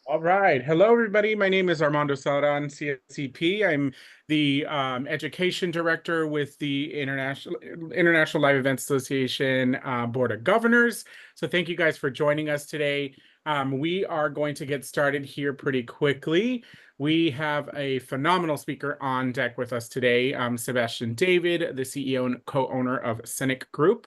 All right. Hello, everybody. My name is Armando Saldan, CSCP. I'm the education director with the International Live Events Association Board of Governors. So thank you guys for joining us today. We are going to get started here pretty quickly. We have a phenomenal speaker on deck with us today, Sebastian David, the CEO and co-owner of Scenic Group.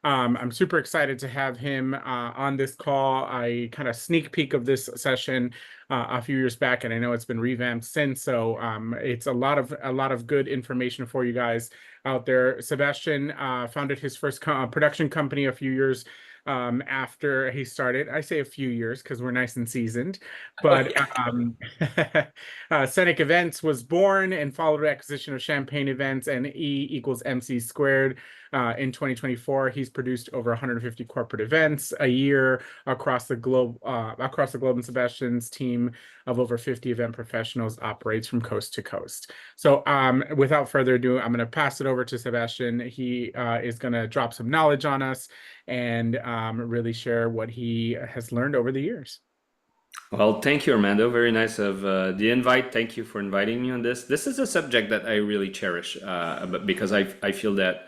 I'm super excited to have him on this call. I kind of sneak peek of this session a few years back, and I know it's been revamped since. So it's a lot of good information for you guys out there. Sebastian founded his first production company a few years after he started. I say a few years because we're nice and seasoned, Oh but yeah. Scenic Events was born and followed acquisition of Champagne Events and E equals MC squared. In 2024, he's produced over 150 corporate events a year across the globe. And Sebastian's team of over 50 event professionals operates from coast to coast. So, without further ado, I'm going to pass it over to Sebastian. He is going to drop some knowledge on us and really share what he has learned over the years. Well, thank you, Armando. Very nice of the invite. Thank you for inviting me on this. This is a subject that I really cherish, because I feel that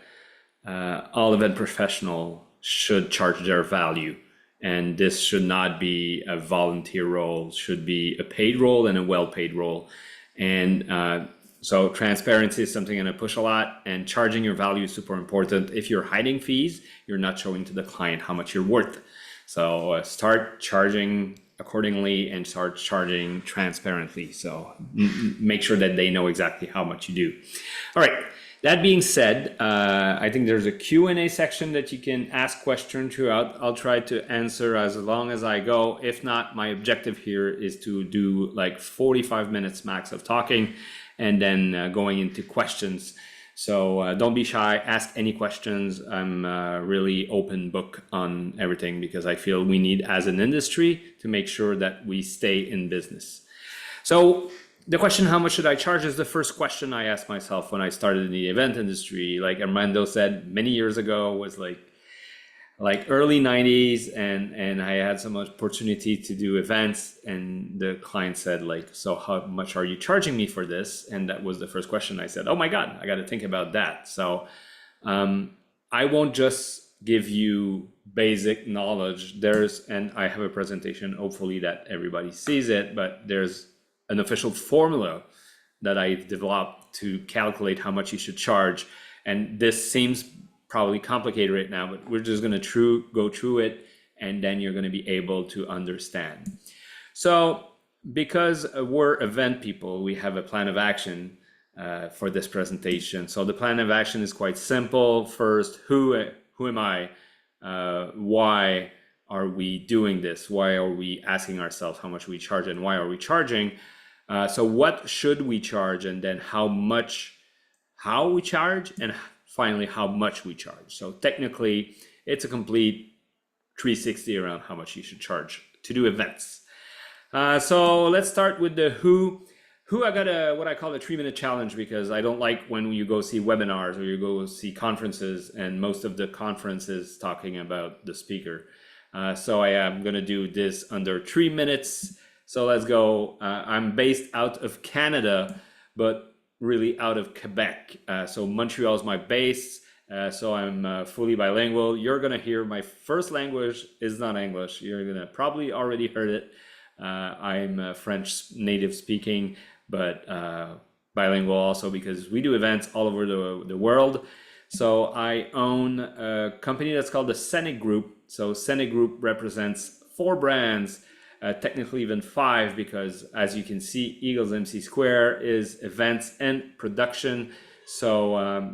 all event professional should charge their value, and this should not be a volunteer role. Should be a paid role and a well-paid role. And so transparency is something I'm gonna push a lot, and charging your value is super important. If you're hiding fees, you're not showing to the client how much you're worth. So start charging accordingly and start charging transparently. So make sure that they know exactly how much you do. All right. That being said, I think there's a Q&A section that you can ask questions throughout. I'll try to answer as long as I go. If not, my objective here is to do like 45 minutes max of talking and then going into questions. So don't be shy, ask any questions. I'm really open book on everything because I feel we need as an industry to make sure that we stay in business. So the question, how much should I charge, is the first question I asked myself when I started in the event industry. Like Armando said many years ago, was like early 90s, and I had some opportunity to do events, and the client said like, so how much are you charging me for this? And that was the first question. I said, oh my God, I got to think about that. So I won't just give you basic knowledge. And I have a presentation, hopefully that everybody sees it, but there's an official formula that I've developed to calculate how much you should charge. And this seems probably complicated right now, but we're just going to go through it, and then you're going to be able to understand. So because we're event people, we have a plan of action for this presentation. So the plan of action is quite simple. First, who am I? Why are we doing this? Why are we asking ourselves how much we charge, and why are we charging? So what should we charge, and then how we charge, and finally how much we charge. So technically it's a complete 360 around how much you should charge to do events. So let's start with the who. I got what I call a 3-minute challenge, because I don't like when you go see webinars or you go see conferences and most of the conferences talking about the speaker. So I am going to do this under 3 minutes. So let's go. I'm based out of Canada, but really out of Quebec. So Montreal is my base. So I'm fully bilingual. You're going to hear my first language is not English. You're going to probably already heard it. I'm French native speaking, but bilingual also, because we do events all over the world. So I own a company that's called the Scenic Group. So Scenic Group represents 4 brands. Technically even 5, because as you can see, Eagles MC Square is events and production. So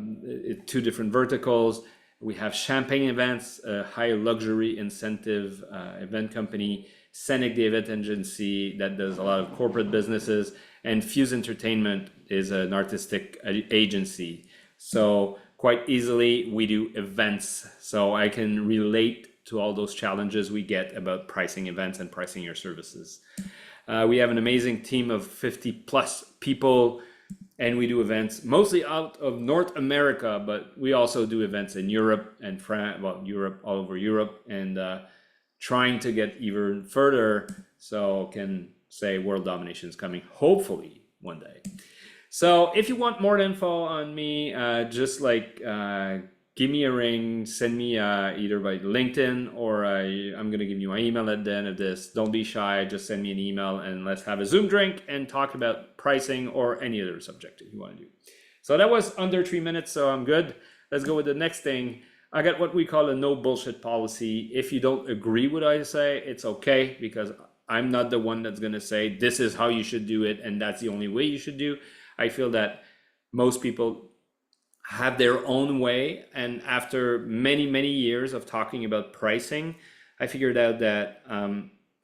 2 different verticals. We have Champagne Events, a high luxury incentive event company, Scenic the event agency that does a lot of corporate businesses, and Fuse Entertainment is an artistic agency. So quite easily we do events. So I can relate to all those challenges we get about pricing events and pricing your services. We have an amazing team of 50 plus people, and we do events mostly out of North America, but we also do events in Europe and France, well, Europe, all over Europe, and trying to get even further, so can say world domination is coming, hopefully one day. So if you want more info on me, just give me a ring, send me either by LinkedIn or I'm going to give you my email at the end of this. Don't be shy, just send me an email and let's have a Zoom drink and talk about pricing or any other subject if you want to do. So that was under 3 minutes, so I'm good. Let's go with the next thing. I got what we call a no bullshit policy. If you don't agree with what I say, it's okay, because I'm not the one that's going to say this is how you should do it and that's the only way you should do. I feel that most people have their own way, and after many, many years of talking about pricing, I figured out that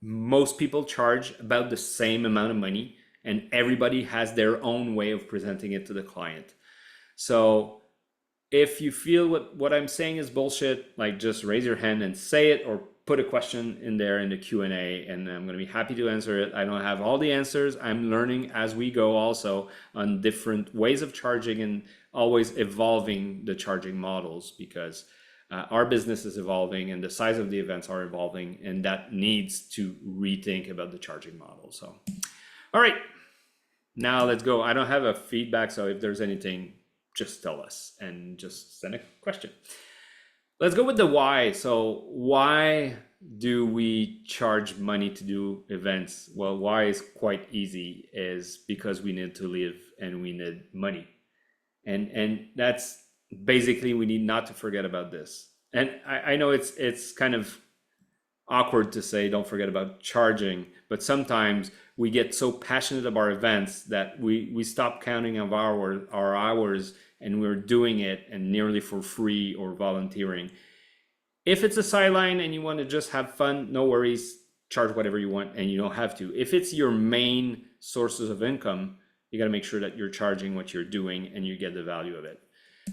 most people charge about the same amount of money, and everybody has their own way of presenting it to the client. So if you feel what I'm saying is bullshit, like just raise your hand and say it, or put a question in there in the Q&A, and I'm going to be happy to answer it. I don't have all the answers. I'm learning as we go also on different ways of charging and always evolving the charging models, because our business is evolving and the size of the events are evolving, and that needs to rethink about the charging model. So, all right, now let's go. I don't have a feedback, so if there's anything, just tell us and just send a question. Let's go with the why. So why do we charge money to do events? Well, why is quite easy, is because we need to live and we need money. And that's basically, we need not to forget about this. And I know it's kind of awkward to say don't forget about charging, but sometimes we get so passionate about our events that we stop counting of our hours, and we're doing it and nearly for free or volunteering. If it's a sideline and you want to just have fun, no worries, charge whatever you want, and you don't have to. If it's your main sources of income, you got to make sure that you're charging what you're doing and you get the value of it.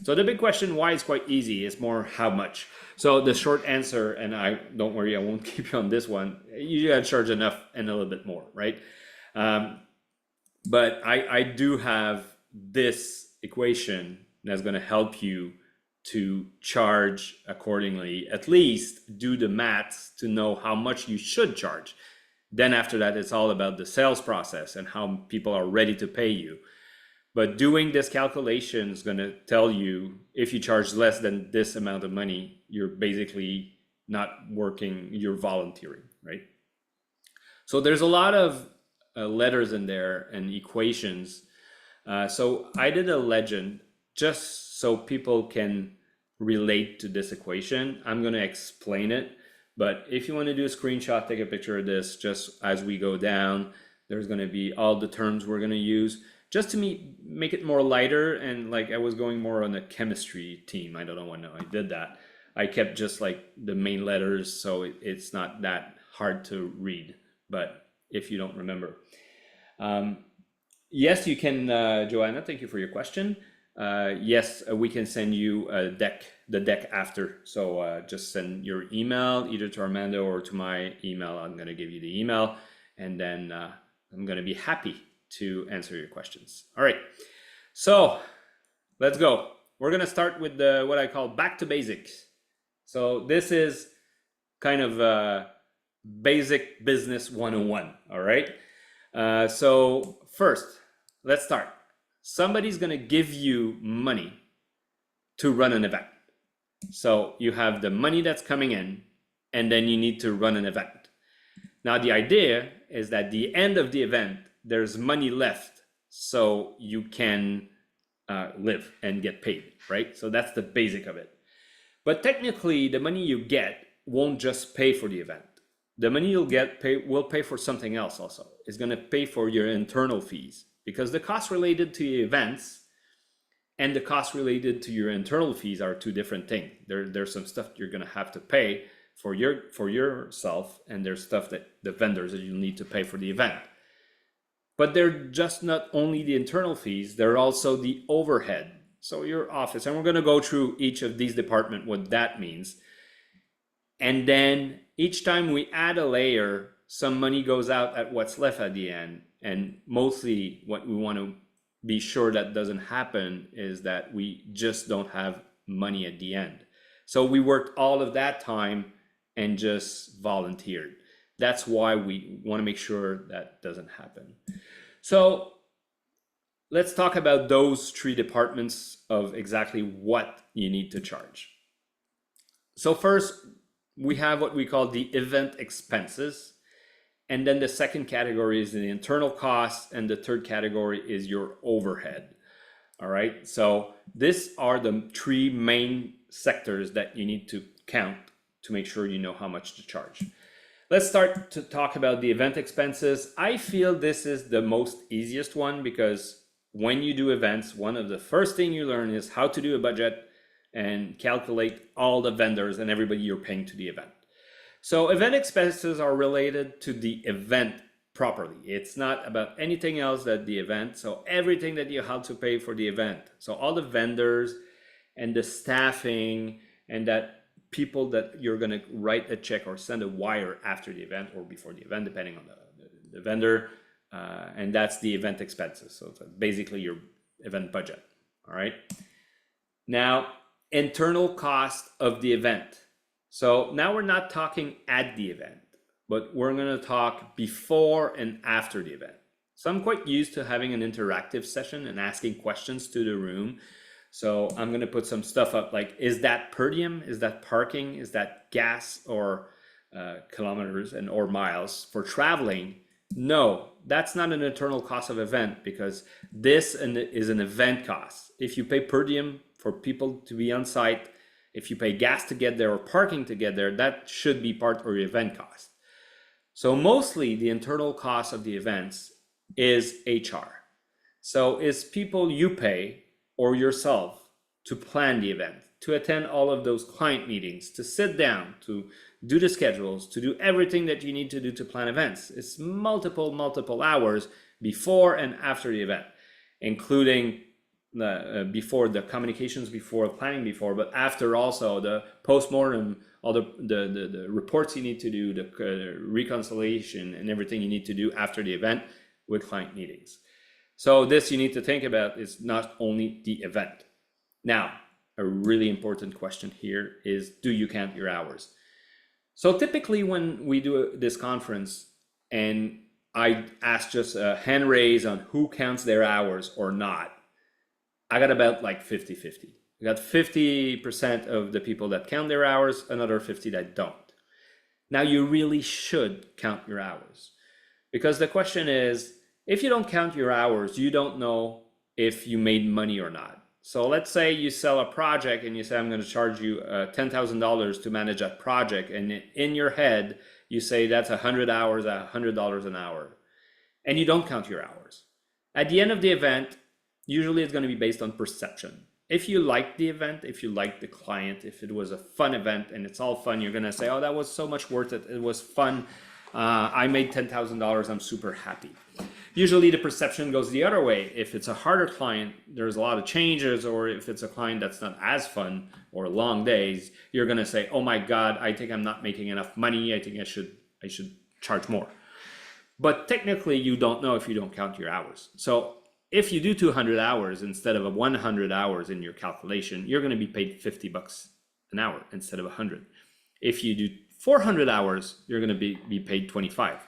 So the big question, why, is quite easy. It's more how much. So the short answer, and don't worry, I won't keep you on this one. You got to charge enough and a little bit more, right? But I do have this equation that's going to help you to charge accordingly. At least do the maths to know how much you should charge. Then after that, it's all about the sales process and how people are ready to pay you. But doing this calculation is going to tell you, if you charge less than this amount of money, you're basically not working, you're volunteering, right? So there's a lot of letters in there and equations. So I did a legend just so people can relate to this equation. I'm going to explain it, but if you want to do a screenshot, take a picture of this just as we go down. There's going to be all the terms we're going to use just to make it more lighter. And like I was going more on a chemistry team. I don't know when I did that. I kept just like the main letters, so it's not that hard to read, but if you don't remember. Yes, you can, Joanna, thank you for your question. Yes, we can send you the deck after. So just send your email either to Armando or to my email. I'm going to give you the email, and then I'm going to be happy to answer your questions. All right, so let's go. We're going to start with what I call back to basics. So this is kind of basic business 101. All right. So first, let's start. Somebody's going to give you money to run an event. So you have the money that's coming in, and then you need to run an event. Now, the idea is that at the end of the event, there's money left so you can live and get paid, right? So that's the basic of it. But technically, the money you get won't just pay for the event. The money you'll get will pay for something else also. It's going to pay for your internal fees, because the costs related to the events and the costs related to your internal fees are two different things. There's some stuff you're going to have to pay for yourself, and there's stuff that the vendors that you need to pay for the event. But they're just not only the internal fees, they're also the overhead. So your office, and we're going to go through each of these departments, what that means. And then each time we add a layer, some money goes out at what's left at the end. And mostly what we want to be sure that doesn't happen is that we just don't have money at the end. So we worked all of that time and just volunteered. That's why we want to make sure that doesn't happen. So let's talk about those three departments of exactly what you need to charge. So first, we have what we call the event expenses. And then the second category is the internal costs. And the third category is your overhead. All right. So these are the three main sectors that you need to count to make sure you know how much to charge. Let's start to talk about the event expenses. I feel this is the most easiest one because when you do events, one of the first things you learn is how to do a budget and calculate all the vendors and everybody you're paying to the event. So event expenses are related to the event properly. It's not about anything else than the event. So everything that you have to pay for the event. So all the vendors and the staffing and that people that you're going to write a check or send a wire after the event or before the event, depending on the vendor. And that's the event expenses. So it's basically your event budget. All right. Now, internal cost of the event. So now we're not talking at the event, but we're going to talk before and after the event. So I'm quite used to having an interactive session and asking questions to the room. So I'm going to put some stuff up like, is that per diem? Is that parking? Is that gas or kilometers and or miles for traveling? No, that's not an internal cost of event because this is an event cost. If you pay per diem for people to be on site, if you pay gas to get there or parking to get there, that should be part of your event cost. So mostly the internal cost of the events is HR. So it's people you pay or yourself to plan the event, to attend all of those client meetings, to sit down, to do the schedules, to do everything that you need to do to plan events. It's multiple hours before and after the event, including before the communications, before planning, before, but after also the postmortem, all the reports you need to do, the reconciliation and everything you need to do after the event with client meetings. So this you need to think about is not only the event. Now, a really important question here is, do you count your hours? So typically when we do this conference and I ask just a hand raise on who counts their hours or not, I got about like 50-50. I got 50% of the people that count their hours, another 50 that don't. Now you really should count your hours because the question is, if you don't count your hours, you don't know if you made money or not. So let's say you sell a project and you say, I'm going to charge you $10,000 to manage that project. And in your head, you say that's 100 hours at $100 an hour. And you don't count your hours. At the end of the event, usually it's going to be based on perception. If you like the event, if you like the client, if it was a fun event and it's all fun, you're going to say, oh, that was so much worth it. It was fun. I made $10,000. I'm super happy. Usually the perception goes the other way. If it's a harder client, there's a lot of changes, or if it's a client that's not as fun or long days, you're going to say, oh my God, I think I'm not making enough money. I think I should charge more. But technically you don't know if you don't count your hours. So if you do 200 hours instead of 100 hours in your calculation, you're going to be paid $50 an hour instead of 100. If you do 400 hours, you're going to be paid 25.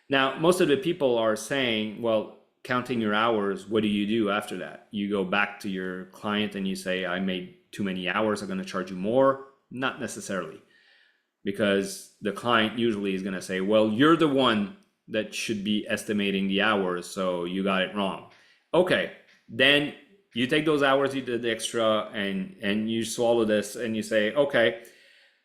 Now, most of the people are saying, well, counting your hours, what do you do after that? You go back to your client and you say, I made too many hours, I'm going to charge you more. Not necessarily, because the client usually is going to say, well, you're the one that should be estimating the hours, so you got it wrong. Okay, then you take those hours you did extra and you swallow this and you say, okay,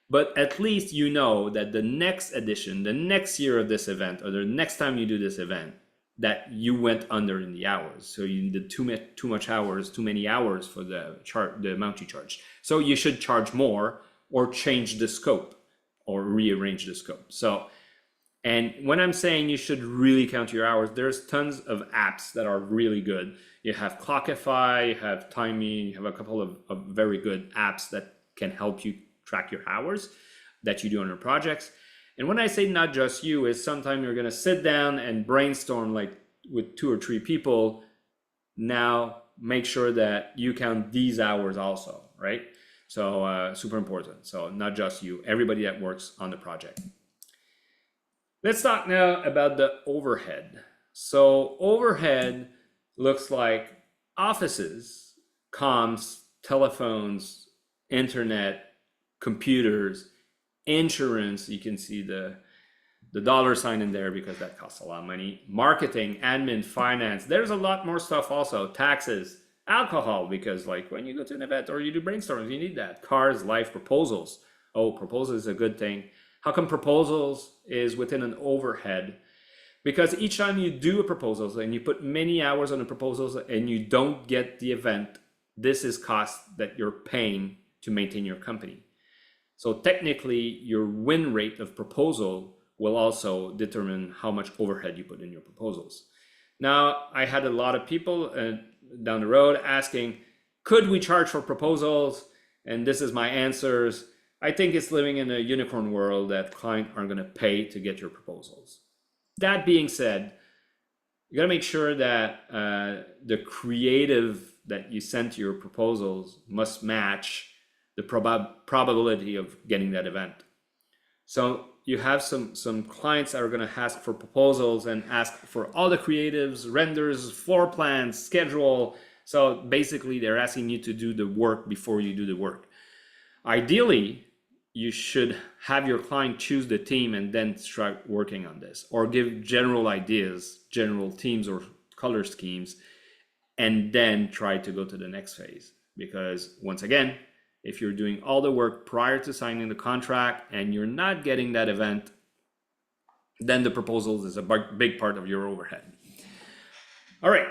but at least you know that the next edition, the next year of this event, or the next time you do this event, that you went under in the hours. So you did too many hours for the amount you charged. So you should charge more or change the scope or rearrange the scope. So, and when I'm saying you should really count your hours, there's tons of apps that are really good. You have Clockify, you have Timey, you have a couple of very good apps that can help you track your hours that you do on your projects. And when I say not just you, is sometimes you're going to sit down and brainstorm like with 2 or 3 people. Now make sure that you count these hours also, right? So super important. So not just you, everybody that works on the project. Let's talk now about the overhead. So overhead looks like offices, comms, telephones, internet, computers, insurance. You can see the dollar sign in there because that costs a lot of money. Marketing, admin, finance. There's a lot more stuff also. Taxes, alcohol, because like when you go to an event or you do brainstorms, you need that. Cars, life, proposals. Oh, proposals is a good thing. How come proposals is within an overhead? Because each time you do a proposal and you put many hours on the proposals and you don't get the event, this is cost that you're paying to maintain your company. So technically your win rate of proposal will also determine how much overhead you put in your proposals. Now, I had a lot of people down the road asking, could we charge for proposals? And this is my answers. I think it's living in a unicorn world that clients aren't going to pay to get your proposals. That being said, you got to make sure that the creative that you send to your proposals must match the probability of getting that event. So you have some clients that are going to ask for proposals and ask for all the creatives, renders, floor plans, schedule. So basically they're asking you to do the work before you do the work. Ideally, you should have your client choose the team and then start working on this, or give general ideas, general themes or color schemes, and then try to go to the next phase. Because once again, if you're doing all the work prior to signing the contract and you're not getting that event, then the proposals is a big part of your overhead. All right,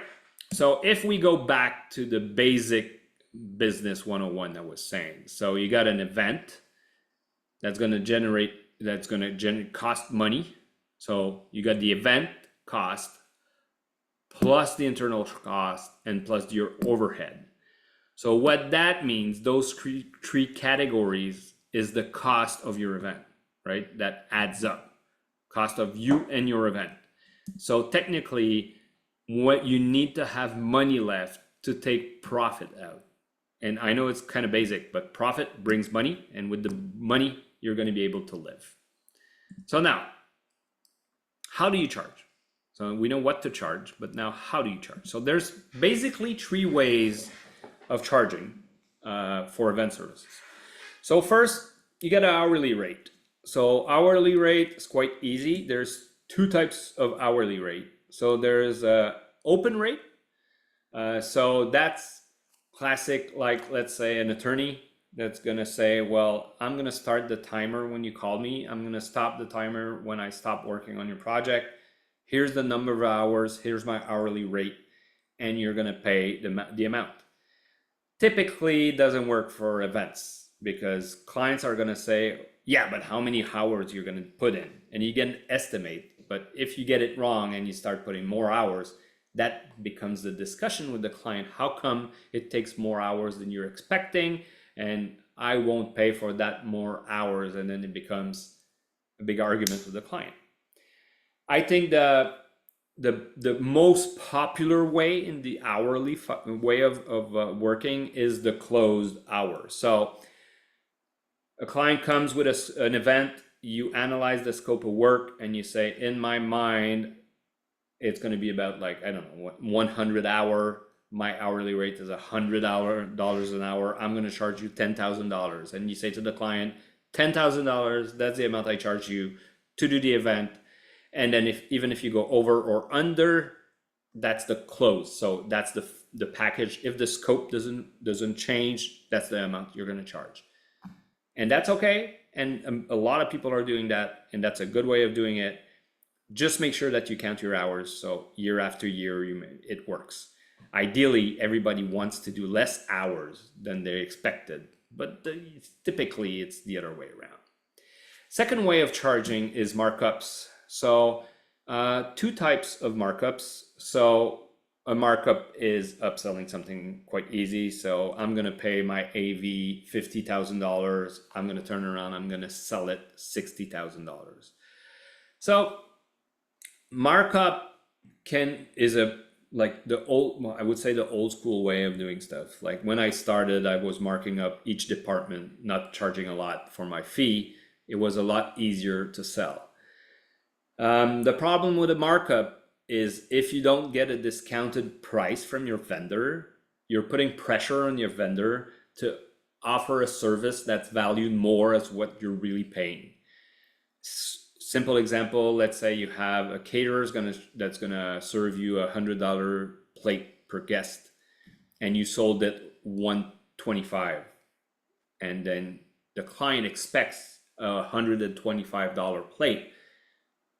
so if we go back to the basic business 101 that was saying, so you got an event that's going to cost money. So you got the event cost plus the internal cost and plus your overhead. So what that means, those three categories is the cost of your event, right? That adds up. Cost of you and your event. So technically, what you need to have money left to take profit out. And I know it's kind of basic, but profit brings money, and with the money, you're going to be able to live. So now, how do you charge? So we know what to charge, but now how do you charge? So there's basically three ways of charging for event services. So first, you get an hourly rate. So hourly rate is quite easy. There's two types of hourly rate. So there's a open rate. So that's classic, like let's say an attorney that's gonna say, well, I'm gonna start the timer when you call me. I'm gonna stop the timer when I stop working on your project. Here's the number of hours. Here's my hourly rate, and you're gonna pay the amount. Typically, it doesn't work for events because clients are gonna say, yeah, but how many hours you're gonna put in, and you get an estimate. But if you get it wrong and you start putting more hours, that becomes the discussion with the client. How come it takes more hours than you're expecting? And I won't pay for that more hours. And then it becomes a big argument with the client. I think the most popular way in the hourly way of working is the closed hours. So a client comes with an event, you analyze the scope of work, and you say, in my mind, it's going to be about like, I don't know, what, 100 hour. My hourly rate is $100 an hour. I'm going to charge you $10,000. And you say to the client, $10,000, that's the amount I charge you to do the event. And then even if you go over or under, that's the close. So that's the package. If the scope doesn't change, that's the amount you're going to charge. And that's okay. And a lot of people are doing that, and that's a good way of doing it. Just make sure that you count your hours. So year after year, it works. Ideally, everybody wants to do less hours than they expected, but typically it's the other way around. Second way of charging is markups. So two types of markups. So a markup is upselling something quite easy. So I'm going to pay my AV $50,000. I'm going to turn around, I'm going to sell it $60,000. So markup is I would say the old school way of doing stuff. Like when I started, I was marking up each department, not charging a lot for my fee. It was a lot easier to sell. The problem with a markup is if you don't get a discounted price from your vendor, you're putting pressure on your vendor to offer a service that's valued more as what you're really paying. Simple example, let's say you have a caterer that's gonna serve you $100 plate per guest, and you sold it 125, and then the client expects a $125 plate,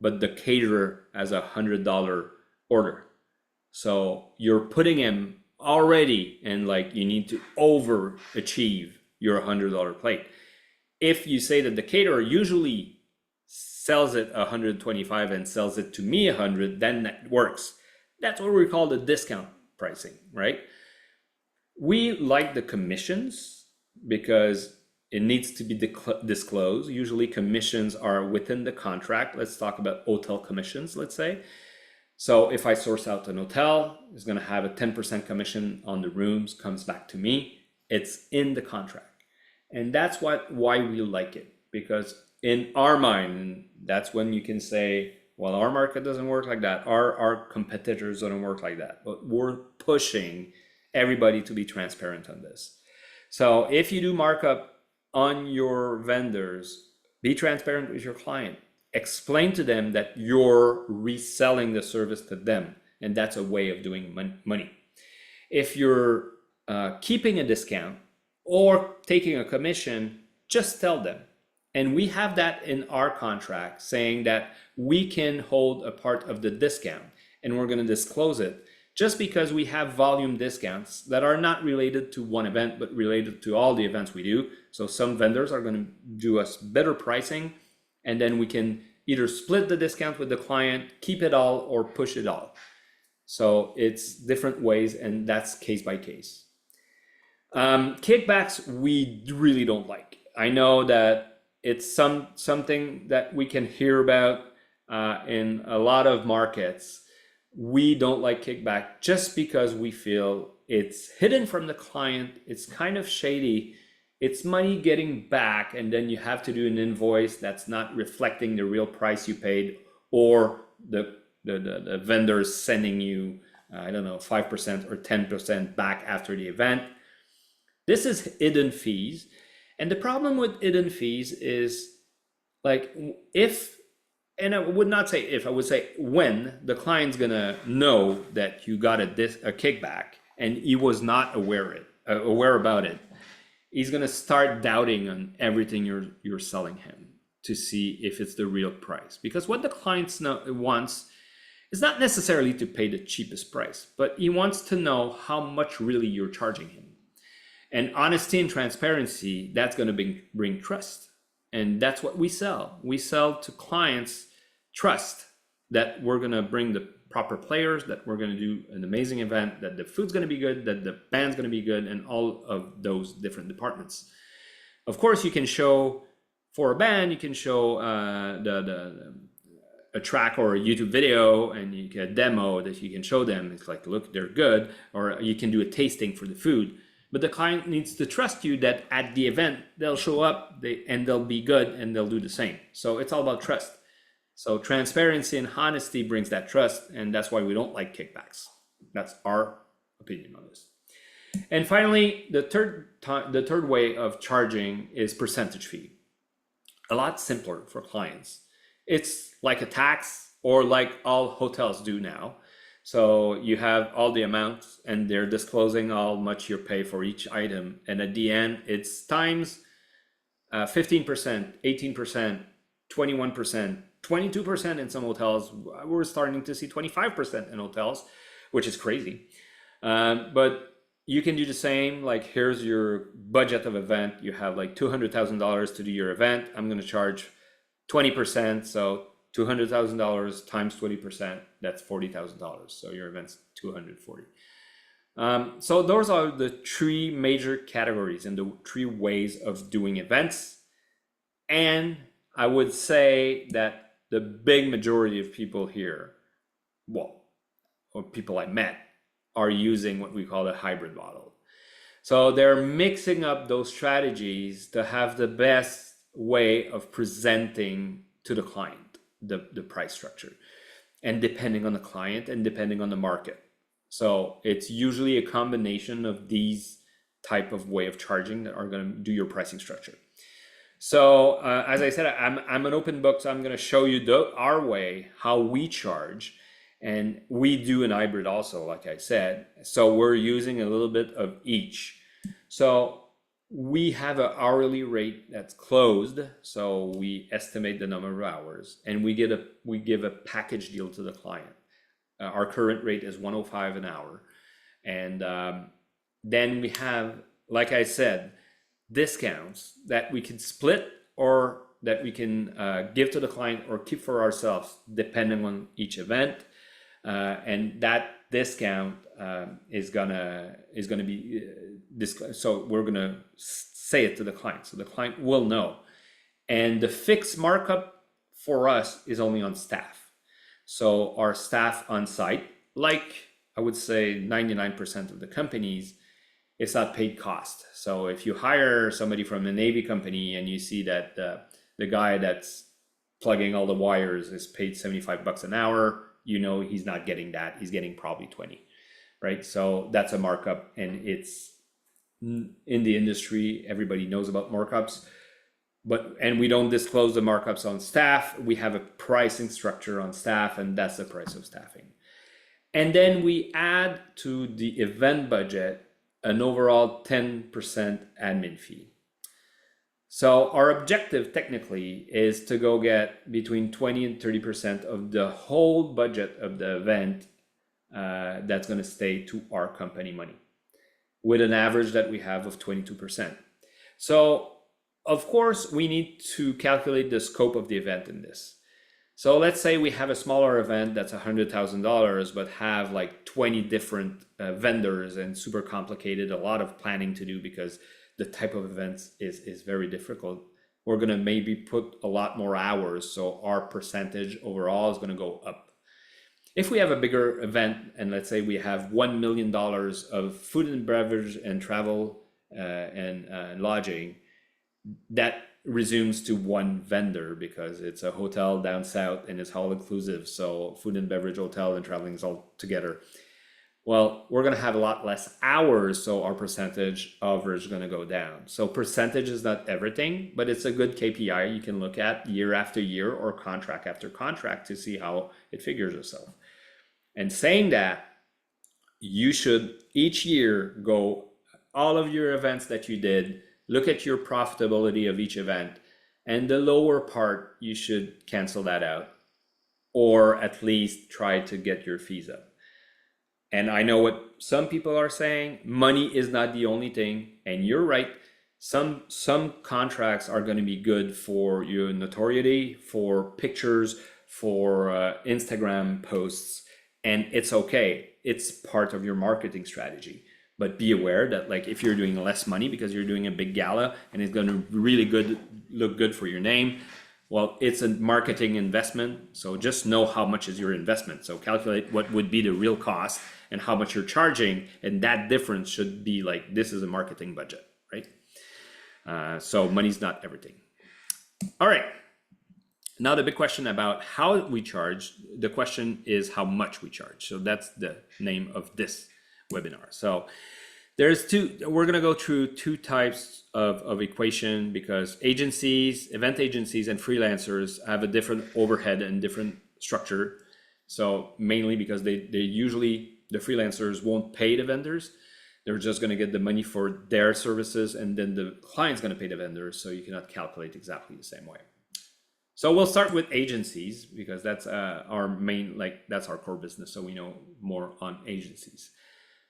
but the caterer has a $100 order. So you're putting him already, and like you need to overachieve your $100 plate. If you say that the caterer usually sells it 125 and sells it to me 100, then that works. That's what we call the discount pricing, right? We like the commissions because it needs to be disclosed. Usually commissions are within the contract. Let's talk about hotel commissions, let's say. So if I source out an hotel, it's going to have a 10% commission on the rooms, comes back to me. It's in the contract. And that's why we like it, because in our mind, that's when you can say, well, our market doesn't work like that. Our competitors don't work like that. But we're pushing everybody to be transparent on this. So if you do markup on your vendors, be transparent with your client. Explain to them that you're reselling the service to them, and that's a way of doing money. If you're keeping a discount or taking a commission, just tell them. And we have that in our contract saying that we can hold a part of the discount, and we're going to disclose it just because we have volume discounts that are not related to one event, but related to all the events we do. So some vendors are going to do us better pricing, and then we can either split the discount with the client, keep it all, or push it all. So it's different ways, and that's case by case. Kickbacks, we really don't like. I know that it's something that we can hear about in a lot of markets. We don't like kickback just because we feel it's hidden from the client. It's kind of shady. It's money getting back, and then you have to do an invoice that's not reflecting the real price you paid, or the vendors sending you, I don't know, 5% or 10% back after the event. This is hidden fees. And the problem with hidden fees is, like, and I would not say if, I would say when the client's gonna know that you got a kickback and he was not aware about it, he's gonna start doubting on everything you're selling him to see if it's the real price. Because what the client wants is not necessarily to pay the cheapest price, but he wants to know how much really you're charging him. And honesty and transparency, that's going to bring trust. And that's what we sell. We sell to clients trust that we're going to bring the proper players, that we're going to do an amazing event, that the food's going to be good, that the band's going to be good, and all of those different departments. Of course, you can show, for a band, you can show a track or a YouTube video, and you get a demo that you can show them. It's like, look, they're good. Or you can do a tasting for the food. But the client needs to trust you that at the event, they'll show up and they'll be good and they'll do the same. So it's all about trust. So transparency and honesty brings that trust, and that's why we don't like kickbacks. That's our opinion on this. And finally, the third way of charging is percentage fee. A lot simpler for clients. It's like a tax, or like all hotels do now. So you have all the amounts, and they're disclosing how much you pay for each item. And at the end, it's times 15%, 18%, 21%, 22% in some hotels. We're starting to see 25% in hotels, which is crazy. But you can do the same. Like, here's your budget of event. You have like $200,000 to do your event. I'm going to charge 20%. So $200,000 times 20%, that's $40,000. So your event's $240,000. So those are the three major categories and the three ways of doing events. And I would say that the big majority of people here, well, or people I met, are using what we call a hybrid model. So they're mixing up those strategies to have the best way of presenting to the client. the price structure, and depending on the client and depending on the market. So it's usually a combination of these type of way of charging that are going to do your pricing structure. So as I said, I'm an open book, so I'm going to show you our way, how we charge. And we do an hybrid also, like I said. So we're using a little bit of each. So we have an hourly rate that's closed. So we estimate the number of hours, and we give a package deal to the client. Our current rate is 105 an hour. And then we have, like I said, discounts that we can split or that we can give to the client or keep for ourselves, depending on each event. And that discount is gonna be so we're gonna say it to the client, so the client will know. And the fixed markup for us is only on staff. So our staff on site, like I would say 99% of the companies, it's not paid cost. So if you hire somebody from a Navy company and you see that the guy that's plugging all the wires is paid $75 an hour, you know he's not getting that. He's getting probably 20, right? So that's a markup, and it's in the industry, everybody knows about markups, and we don't disclose the markups on staff. We have a pricing structure on staff, and that's the price of staffing. And then we add to the event budget an overall 10% admin fee. So our objective technically is to go get between 20 and 30% of the whole budget of the event that's going to stay to our company money, with an average that we have of 22%. So of course we need to calculate the scope of the event in this. So let's say we have a smaller event that's $100,000, but have like 20 different vendors and super complicated, a lot of planning to do because the type of events is very difficult. We're gonna maybe put a lot more hours, so our percentage overall is gonna go up. If we have a bigger event, and let's say we have $1 million of food and beverage and travel and lodging, that resumes to one vendor because it's a hotel down south and it's all inclusive. So food and beverage, hotel, and traveling is all together. Well, we're going to have a lot less hours, so our percentage average is going to go down. So percentage is not everything, but it's a good KPI you can look at year after year or contract after contract to see how it figures itself. And saying that, you should each year go all of your events that you did, look at your profitability of each event, and the lower part, you should cancel that out, or at least try to get your fees up. And I know what some people are saying, money is not the only thing, and you're right. Some contracts are going to be good for your notoriety, for pictures, for Instagram posts, and it's okay. It's part of your marketing strategy. But be aware that, like, if you're doing less money because you're doing a big gala and it's going to really look good for your name, well, it's a marketing investment. So just know how much is your investment. So calculate what would be the real cost and how much you're charging, and that difference should be like, this is a marketing budget, right? So money's not everything. All right. Now the big question about how we charge, the question is how much we charge. So that's the name of this webinar. So we're going to go through two types of equation, because event agencies and freelancers have a different overhead and different structure. So mainly because they usually, the freelancers won't pay the vendors. They're just going to get the money for their services, and then the client's going to pay the vendors. So you cannot calculate exactly the same way. So we'll start with agencies because that's our main, that's our core business. So we know more on agencies.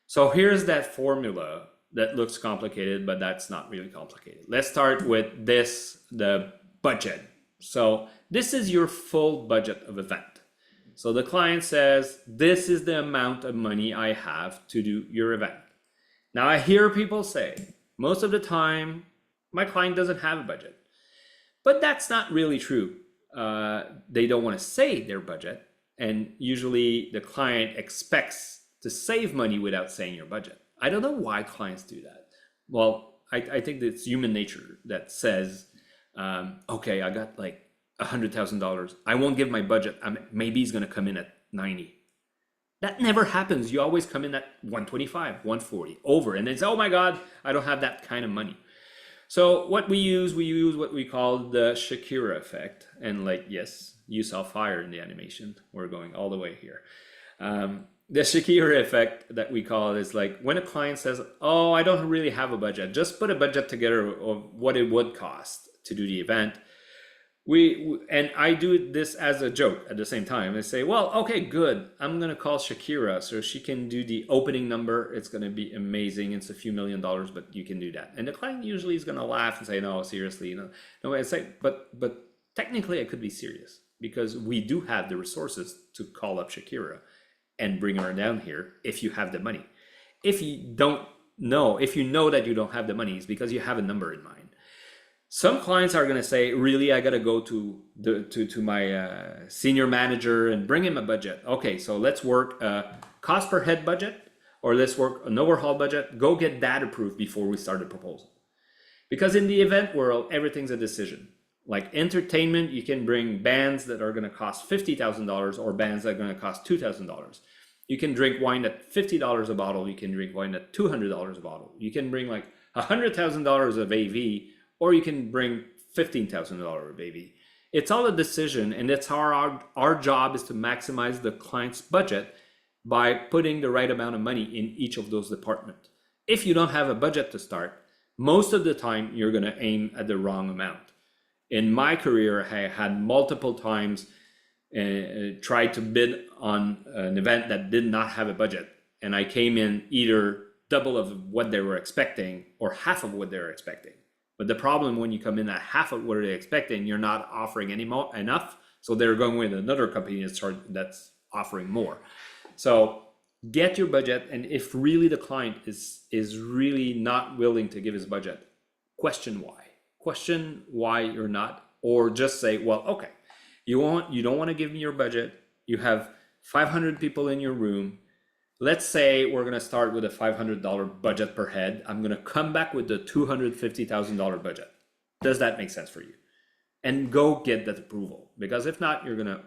So here's that formula that looks complicated, but that's not really complicated. Let's start with the budget. So this is your full budget of event. So the client says, this is the amount of money I have to do your event. Now I hear people say, most of the time, my client doesn't have a budget. But that's not really true. They don't want to say their budget. And usually the client expects to save money without saying your budget. I don't know why clients do that. Well, I think it's human nature that says, okay, I got like $100,000. I won't give my budget. Maybe he's going to come in at 90. That never happens. You always come in at 125, 140, over. And it's, oh my God, I don't have that kind of money. So what we use what we call the Shakira effect. And like, yes, you saw fire in the animation. We're going all the way here. The Shakira effect that we call is like when a client says, oh, I don't really have a budget, just put a budget together of what it would cost to do the event. And I do this as a joke at the same time. I say, well, okay, good. I'm going to call Shakira so she can do the opening number. It's going to be amazing. It's a few $1,000,000, but you can do that. And the client usually is going to laugh and say, no, seriously, no. I say, but technically I could be serious because we do have the resources to call up Shakira and bring her down here if you have the money. If you know that you don't have the money, it's because you have a number in mind. Some clients are going to say, really, I got to go to my senior manager and bring him a budget. Okay, so let's work a cost per head budget, or let's work an overhaul budget. Go get that approved before we start the proposal. Because in the event world, everything's a decision. Like entertainment, you can bring bands that are going to cost $50,000 or bands that are going to cost $2,000. You can drink wine at $50 a bottle. You can drink wine at $200 a bottle. You can bring like $100,000 of AV, or you can bring $15,000 of AV. It's all a decision, and that's how our job is to maximize the client's budget by putting the right amount of money in each of those departments. If you don't have a budget to start, most of the time you're going to aim at the wrong amount. In my career, I had multiple times tried to bid on an event that did not have a budget, and I came in either double of what they were expecting or half of what they were expecting. But the problem when you come in at half of what they're expecting, you're not offering enough. So they're going with another company that's offering more. So get your budget. And if really the client is really not willing to give his budget, question why. Question why you're not, or just say, well, okay, you don't want to give me your budget. You have 500 people in your room. Let's say we're going to start with a $500 budget per head. I'm going to come back with the $250,000 budget. Does that make sense for you? And go get that approval. Because if not, you're going to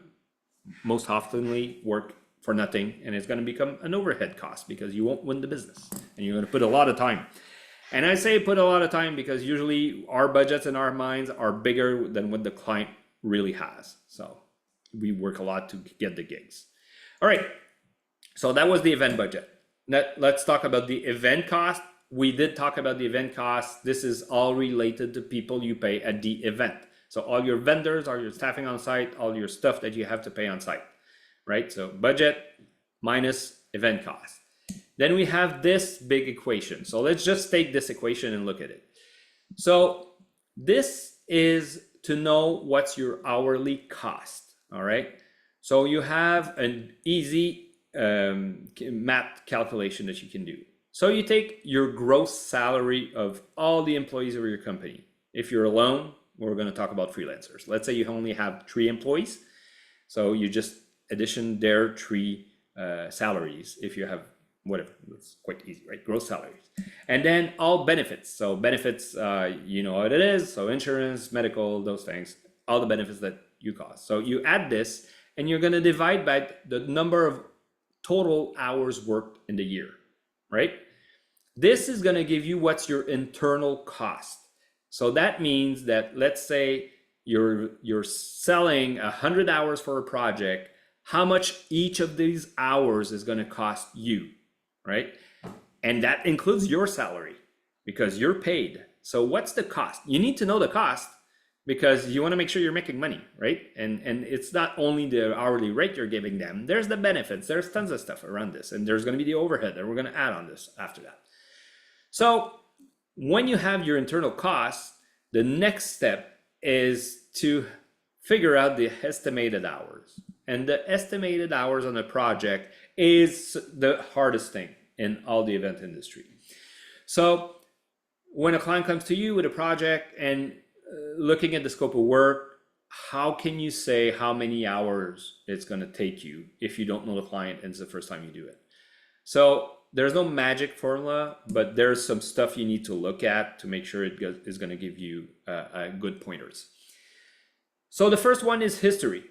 most oftenly work for nothing. And it's going to become an overhead cost because you won't win the business. And you're going to put a lot of time. And I say put a lot of time because usually our budgets in our minds are bigger than what the client really has. So we work a lot to get the gigs. All right. So that was the event budget. Let's talk about the event cost. We did talk about the event cost. This is all related to people you pay at the event. So all your vendors, all your staffing on site, all your stuff that you have to pay on site, right? So budget minus event cost. Then we have this big equation. So let's just take this equation and look at it. So this is to know what's your hourly cost, all right? So you have an easy math calculation that you can do. So you take your gross salary of all the employees of your company. If you're alone, we're going to talk about freelancers. Let's say you only have 3 employees. So you just addition their 3 salaries. If you have whatever, it's quite easy, right? Gross salaries. And then all benefits. So benefits, you know what it is. So insurance, medical, those things, all the benefits that you cost. So you add this and you're going to divide by the number of total hours worked in the year, right? This is going to give you what's your internal cost. So that means that let's say you're selling 100 hours for a project, how much each of these hours is going to cost you, right? And that includes your salary because you're paid. So what's the cost? You need to know the cost because you want to make sure you're making money, right? And it's not only the hourly rate you're giving them, there's the benefits, there's tons of stuff around this, and there's going to be the overhead that we're going to add on this after that. So when you have your internal costs, the next step is to figure out the estimated hours. And the estimated hours on a project is the hardest thing in all the event industry. So when a client comes to you with a project and looking at the scope of work, how can you say how many hours it's going to take you if you don't know the client and it's the first time you do it? So there's no magic formula, but there's some stuff you need to look at to make sure it is going to give you good pointers. So the first one is history.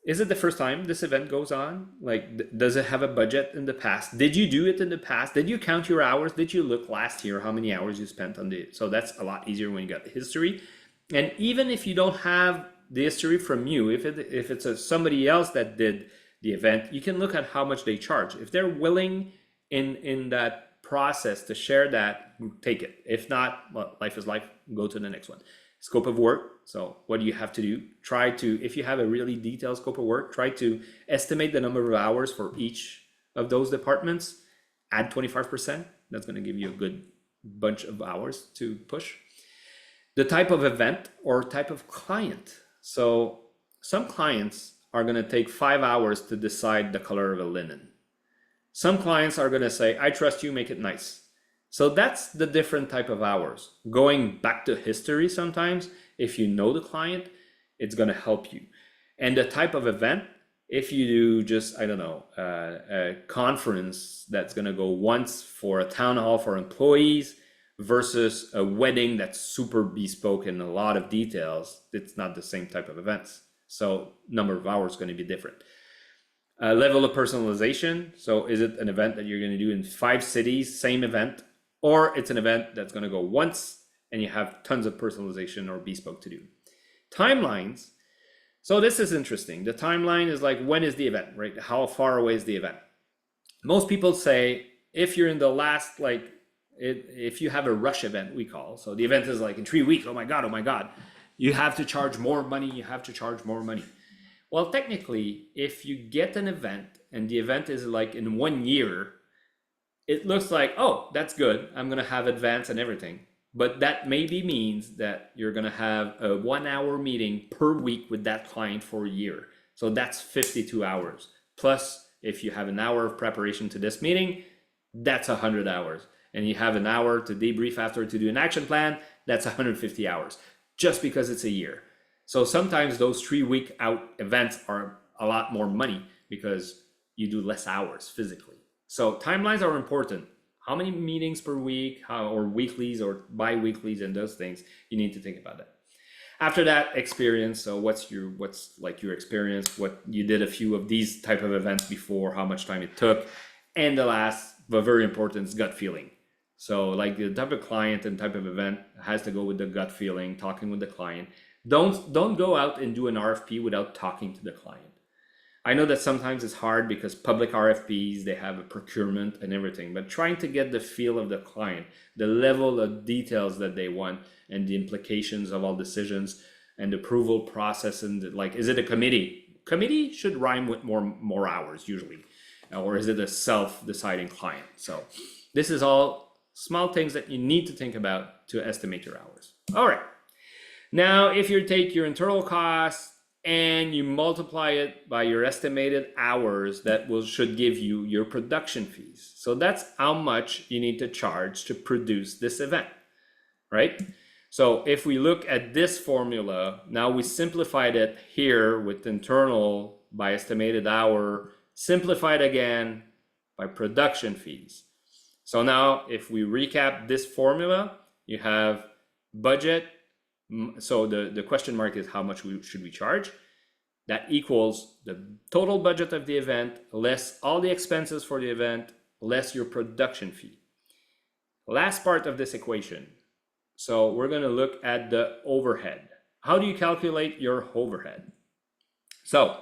Is it the first time this event goes on? Like, does it have a budget in the past? Did you do it in the past? Did you count your hours? Did you look last year how many hours you spent on the? So that's a lot easier when you got the history. And even if you don't have the history from you, if it's somebody else that did the event, you can look at how much they charge. If they're willing in that process to share that, take it. If not, well, life is life. Go to the next one. Scope of work. So what do you have to do? Try to, if you have a really detailed scope of work, try to estimate the number of hours for each of those departments. Add 25%. That's going to give you a good bunch of hours to push. The type of event or type of client. So some clients are going to take 5 hours to decide the color of a linen. Some clients are going to say, I trust you, make it nice. So that's the different type of hours. Going back to history sometimes, if you know the client, it's going to help you. And the type of event, if you do just, I don't know, a conference that's going to go once for a town hall for employees versus a wedding that's super bespoke in a lot of details, it's not the same type of events. So number of hours is going to be different. Level of personalization. So is it an event that you're going to do in 5 cities, same event? Or it's an event that's going to go once and you have tons of personalization or bespoke to do. Timelines. So this is interesting. The timeline is like, when is the event, right? How far away is the event? Most people say if you're in the last, like, if you have a rush event, we call, so the event is like in 3 weeks, oh my God, you have to charge more money, Well, technically, if you get an event and the event is like in 1 year, it looks like, oh, that's good. I'm going to have advance and everything. But that maybe means that you're going to have a 1 hour meeting per week with that client for a year. So that's 52 hours. Plus, if you have an hour of preparation to this meeting, that's 100 hours. And you have an hour to debrief after to do an action plan, that's 150 hours, just because it's a year. So sometimes those 3-week out events are a lot more money because you do less hours physically. So timelines are important. How many meetings per week, or weeklies or bi-weeklies, and those things, you need to think about that. After that, experience. So what's like your experience? What you did a few of these type of events before, how much time it took. And the last, but very important, is gut feeling. So like the type of client and type of event has to go with the gut feeling, talking with the client. Don't go out and do an RFP without talking to the client. I know that sometimes it's hard because public RFPs, they have a procurement and everything, but trying to get the feel of the client, the level of details that they want, and the implications of all decisions and approval process, and like, is it a committee? Committee should rhyme with more hours usually, or is it a self-deciding client? So this is all small things that you need to think about to estimate your hours. All right. Now, if you take your internal costs and you multiply it by your estimated hours, that should give you your production fees. So that's how much you need to charge to produce this event, right? So if we look at this formula, now we simplified it here with internal by estimated hour, simplified again by production fees. So now if we recap this formula, you have budget. So the question mark is how much should we charge? That equals the total budget of the event, less all the expenses for the event, less your production fee. Last part of this equation. So we're going to look at the overhead. How do you calculate your overhead? So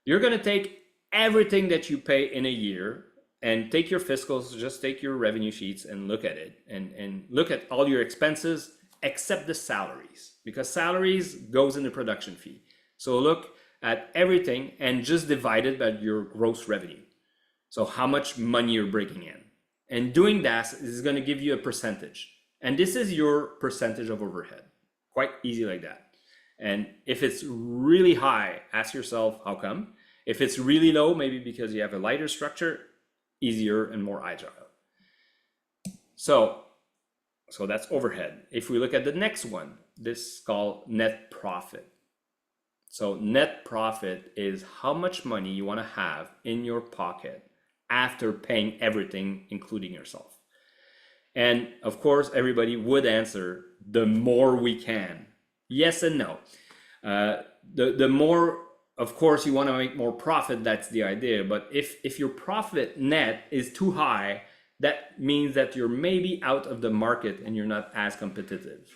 you're going to take everything that you pay in a year and take your fiscals, just take your revenue sheets and look at it and look at all your expenses except the salaries, because salaries goes in the production fee. So look at everything and just divide it by your gross revenue. So how much money you're bringing in. And doing that is going to give you a percentage. And this is your percentage of overhead. Quite easy like that. And if it's really high, ask yourself, how come? If it's really low, maybe because you have a lighter structure, easier and more agile. So that's overhead. If we look at the next one, this is called net profit. So net profit is how much money you want to have in your pocket after paying everything, including yourself. And of course, everybody would answer the more we can. Yes and no. The more, of course, you want to make more profit. That's the idea. But if your profit net is too high, that means that you're maybe out of the market and you're not as competitive.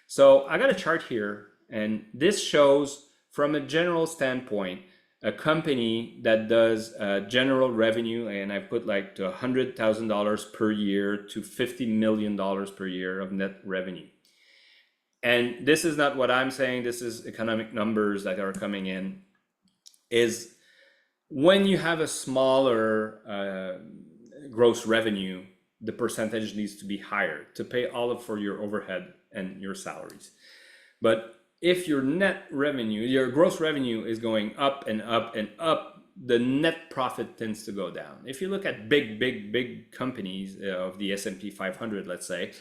So I got a chart here, and this shows from a general standpoint, a company that does general revenue, and I put like to $100,000 per year to $50 million per year of net revenue. And this is not what I'm saying, this is economic numbers that are coming in, is when you have a smaller gross revenue, the percentage needs to be higher to pay all of for your overhead and your salaries. But if your net revenue, your gross revenue is going up and up and up, the net profit tends to go down. If you look at big companies of the S&P 500, let's say,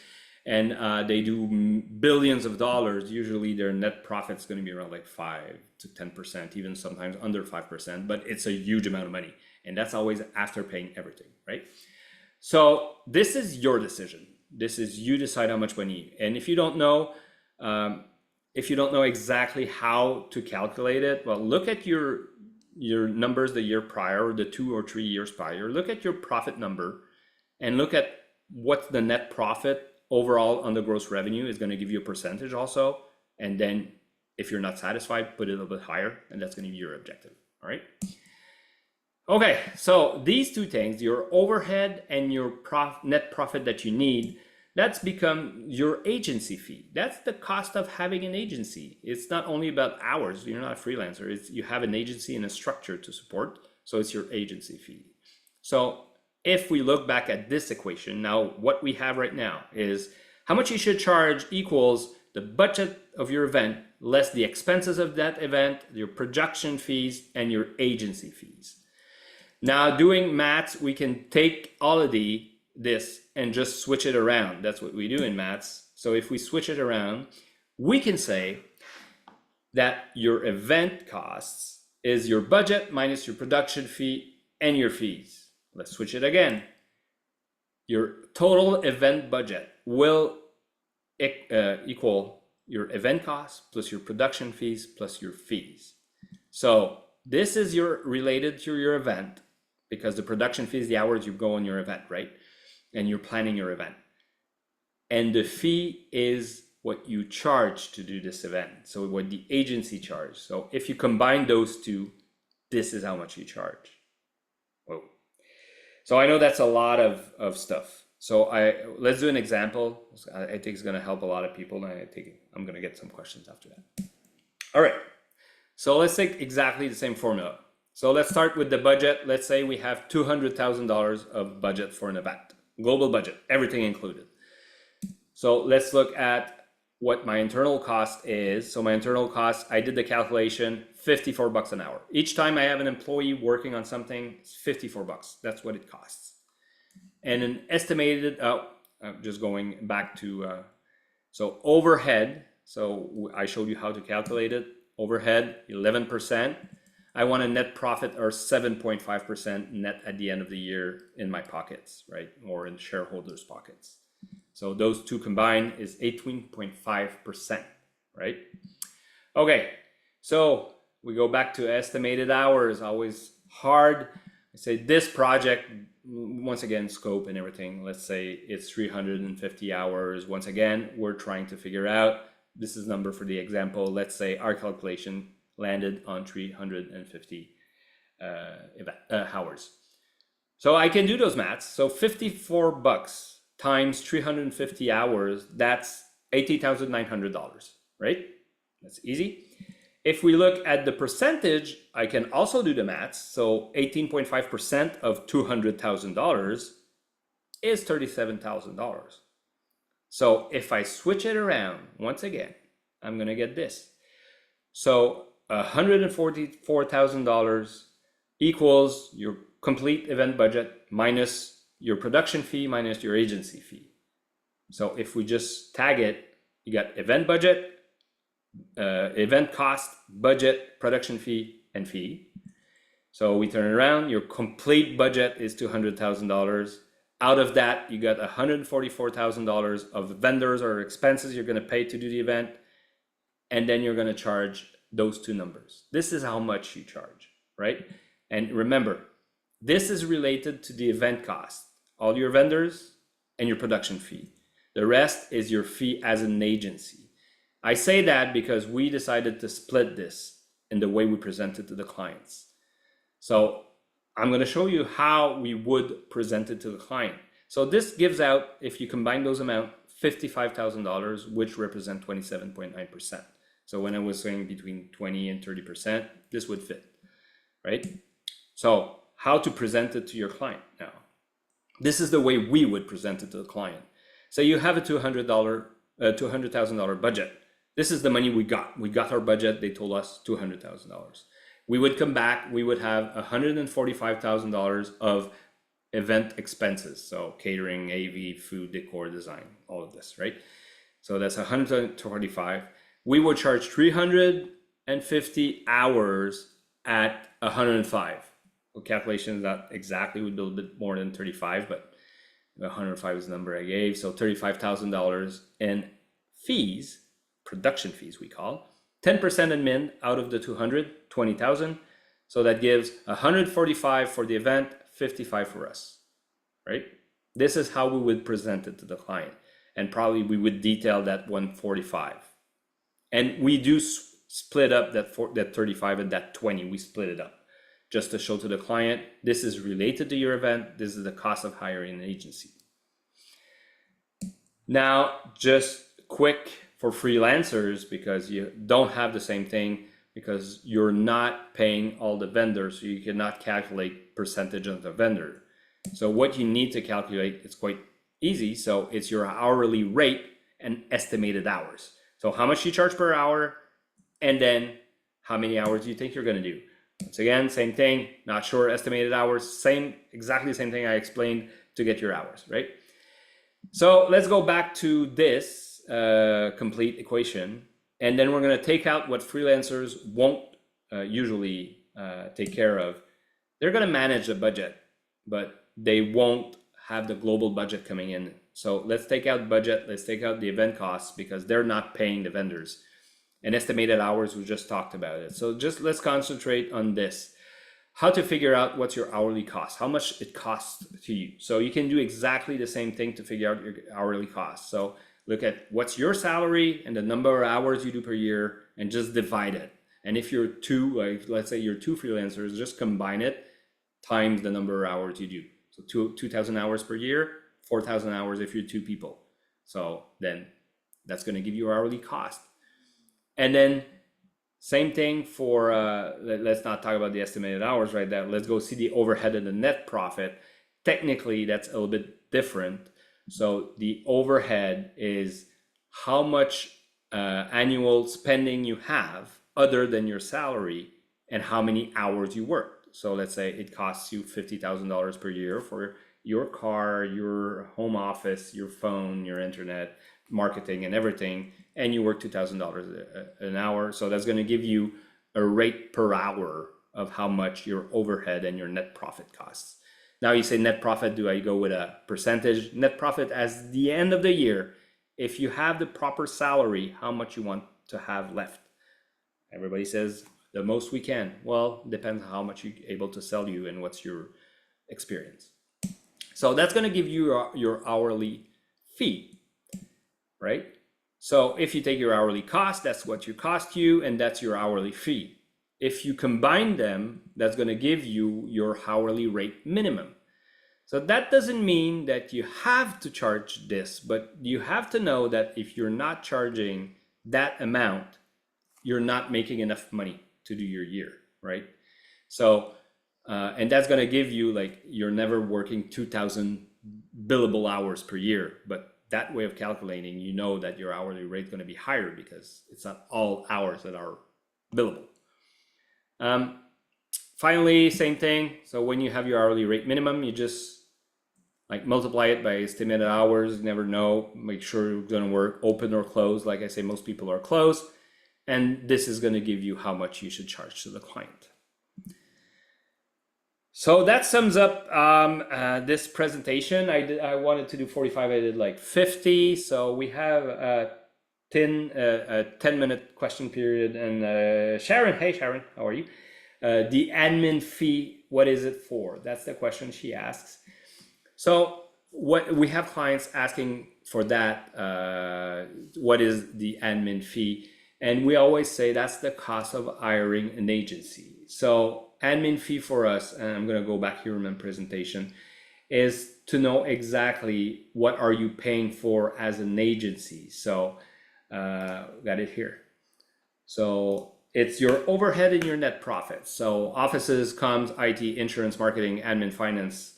and they do billions of dollars, usually their net profit is going to be around like 5 to 10%, even sometimes under 5%, but it's a huge amount of money. And that's always after paying everything, right? So this is your decision. This is you decide how much money. And if you don't know exactly how to calculate it, well, look at your numbers the year prior, or the 2 or 3 years prior. Look at your profit number and look at what's the net profit overall on the gross revenue is going to give you a percentage also. And then if you're not satisfied, put it a little bit higher, and that's going to be your objective. All right. Okay, so these two things, your overhead and your net profit that you need, that's become your agency fee. That's the cost of having an agency. It's not only about hours. You're not a freelancer. You have an agency and a structure to support. So it's your agency fee. So if we look back at this equation, now what we have right now is how much you should charge equals the budget of your event less the expenses of that event, your production fees, and your agency fees. Now doing maths, we can take all of this and just switch it around. That's what we do in maths. So if we switch it around, we can say that your event costs is your budget minus your production fee and your fees. Let's switch it again. Your total event budget will equal your event costs plus your production fees plus your fees. So this is related to your event, because the production fee is the hours you go on your event, right? And you're planning your event. And the fee is what you charge to do this event. So what the agency charges. So if you combine those two, this is how much you charge. Whoa. So I know that's a lot of stuff. So let's do an example. I think it's going to help a lot of people. And I think I'm going to get some questions after that. All right. So let's take exactly the same formula. So let's start with the budget. Let's say we have $200,000 of budget for an event. Global budget, everything included. So let's look at what my internal cost is. So my internal cost, I did the calculation, $54 an hour. Each time I have an employee working on something, it's $54. That's what it costs. And an estimated, just going back to, so overhead. So I showed you how to calculate it. Overhead, 11%. I want a net profit or 7.5% net at the end of the year in my pockets, right? Or in shareholders' pockets. So those two combined is 18.5%, right? Okay, so we go back to estimated hours, always hard. I say this project, once again, scope and everything, let's say it's 350 hours. Once again, we're trying to figure out, this is number for the example, let's say our calculation landed on 350 hours. So I can do those maths. So $54 times 350 hours, that's $80,900, right? That's easy. If we look at the percentage, I can also do the maths. So 18.5% of $200,000 is $37,000. So if I switch it around, once again, I'm going to get this. So $144,000 equals your complete event budget minus your production fee minus your agency fee. So if we just tag it, you got event budget, event cost, budget, production fee, and fee. So we turn it around, your complete budget is $200,000. Out of that, you got $144,000 of vendors or expenses you're going to pay to do the event. And then you're going to charge those two numbers. This is how much you charge, right? And remember, this is related to the event cost, all your vendors and your production fee. The rest is your fee as an agency. I say that because we decided to split this in the way we present it to the clients. So I'm going to show you how we would present it to the client. So this gives out, if you combine those amounts, $55,000, which represent 27.9%. So when I was saying between 20 and 30%, this would fit, right? So how to present it to your client now? This is the way we would present it to the client. So you have a $200,000 budget. This is the money we got. We got our budget. They told us $200,000. We would come back. We would have $145,000 of event expenses. So catering, AV, food, decor, design, all of this, right? So that's 145. We would charge 350 hours at 105. Well, calculation is not exactly, would be a little bit more than 35, but 105 is the number I gave. So $35,000 in fees, production fees we call, 10% admin out of the 200, 20,000. So that gives 145 for the event, 55 for us, right? This is how we would present it to the client. And probably we would detail that 145. And we do split up that 35 and that 20, we split it up just to show to the client, this is related to your event. This is the cost of hiring an agency. Now, just quick for freelancers, because you don't have the same thing, because you're not paying all the vendors, so you cannot calculate percentage of the vendor. So what you need to calculate, it's quite easy. So it's your hourly rate and estimated hours. So how much you charge per hour, and then how many hours do you think you're going to do? Once again, same thing, not sure, estimated hours, exactly the same thing I explained to get your hours, right? So let's go back to this complete equation, and then we're going to take out what freelancers won't usually take care of. They're going to manage the budget, but they won't have the global budget coming in. So let's take out budget, let's take out the event costs, because they're not paying the vendors. And estimated hours, we just talked about it. So just let's concentrate on this. How to figure out what's your hourly cost, how much it costs to you. So you can do exactly the same thing to figure out your hourly cost. So look at what's your salary and the number of hours you do per year, and just divide it. And if you're two, like let's say you're two freelancers, just combine it times the number of hours you do. So 2,000 hours per year, 4,000 hours if you're two people. So then that's going to give you your hourly cost. And then same thing for, let's not talk about the estimated hours right there. Let's go see the overhead and the net profit. Technically, that's a little bit different. So the overhead is how much annual spending you have other than your salary and how many hours you work. So let's say it costs you $50,000 per year for your car, your home office, your phone, your internet, marketing and everything, and you work $2,000 an hour. So that's going to give you a rate per hour of how much your overhead and your net profit costs. Now you say net profit, do I go with a percentage? Net profit as the end of the year, if you have the proper salary, how much you want to have left. Everybody says the most we can. Well, depends on how much you're able to sell you and what's your experience. So that's going to give you your hourly fee, right? So if you take your hourly cost, that's what you cost you, and that's your hourly fee. If you combine them, that's going to give you your hourly rate minimum. So that doesn't mean that you have to charge this, but you have to know that if you're not charging that amount, you're not making enough money to do your year, right? So, and that's going to give you, like, you're never working 2,000 billable hours per year, but that way of calculating, you know that your hourly rate is going to be higher because it's not all hours that are billable. Finally, same thing. So when you have your hourly rate minimum, you just like multiply it by estimated hours. You never know. Make sure it's going to work open or closed. Like I say, most people are closed. And this is going to give you how much you should charge to the client. So that sums up this presentation. I wanted to do 45, I did like 50. So we have a 10-minute question period. And Sharon, hey Sharon, how are you? The admin fee, what is it for? That's the question she asks. So what we have clients asking for that, what is the admin fee? And we always say that's the cost of hiring an agency. So admin fee for us, and I'm going to go back here in my presentation, is to know exactly what are you paying for as an agency. So got it here. So it's your overhead and your net profit. So offices, comms, IT, insurance, marketing, admin, finance,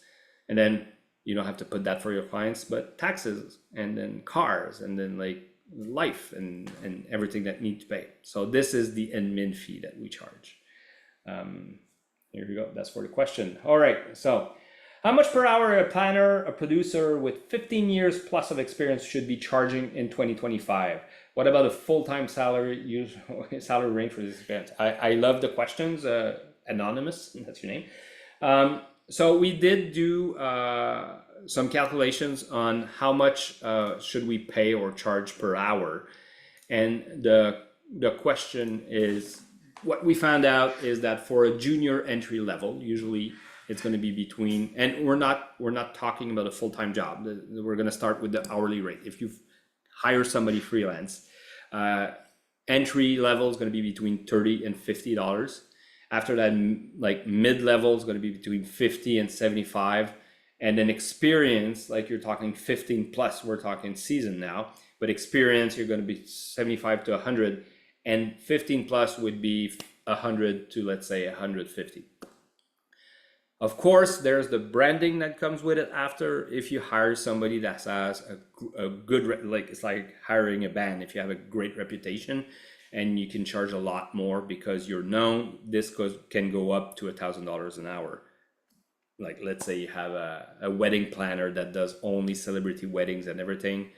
and then you don't have to put that for your clients, but taxes, and then cars, and then like life and everything that need to pay. So this is the admin fee that we charge. Here we go. That's for the question. All right. So how much per hour a planner, a producer with 15 years plus of experience should be charging in 2025? What about a full-time salary salary range for this event? I love the questions. Anonymous, that's your name. So we did do some calculations on how much should we pay or charge per hour. And the question is, what we found out is that for a junior entry level, usually it's going to be between, and we're not talking about a full-time job. We're going to start with the hourly rate. If you hire somebody freelance, entry level is going to be between $30 and $50. After that, like mid-level is going to be between 50 and 75. And then experience, like you're talking 15 plus, we're talking season now, but experience, you're going to be 75 to 100, and 15 plus would be 100 to, let's say, 150. Of course, there's the branding that comes with it after. If you hire somebody that has a good, like it's like hiring a band. If you have a great reputation and you can charge a lot more because you're known, this can go up to $1,000 an hour. Like let's say you have a wedding planner that does only celebrity weddings and everything.